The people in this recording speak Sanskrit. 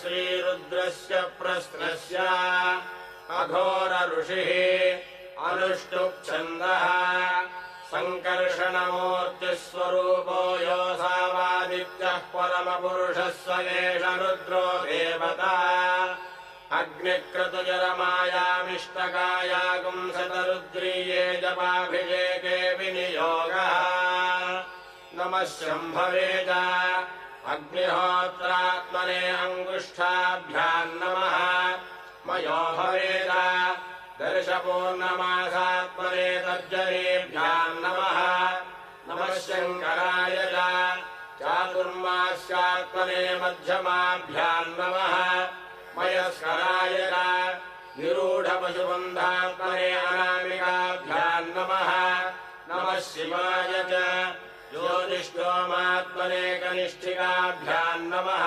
श्रीरुद्रस्य प्रस्त्रस्य अघोर ऋषिः अनुष्टुप्छन्दः सङ्कर्षणमूर्तिस्वरूपो योऽसावादित्यः परमपुरुषः स एष रुद्रो देवता अग्निक्रतुजरमायामिष्टकायागुंसतरुद्रीये जपाभिषेके विनियोगः नमः शम्भवे च अग्निहोत्रात्मने अङ्गुष्ठाभ्याम् नमः मयो भवेद दर्शपूर्णमासात्मने तर्जनीभ्याम् नमः नमः शङ्कराय च चातुर्मास्यात्मने मध्यमाभ्याम् नमः मयस्कराय च निरूढपशुबन्धात्मने अनामिकाभ्याम् नमः नमः शिवाय च ज्योतिष्ठोमात्मने कनिष्ठिकाभ्याम् नमः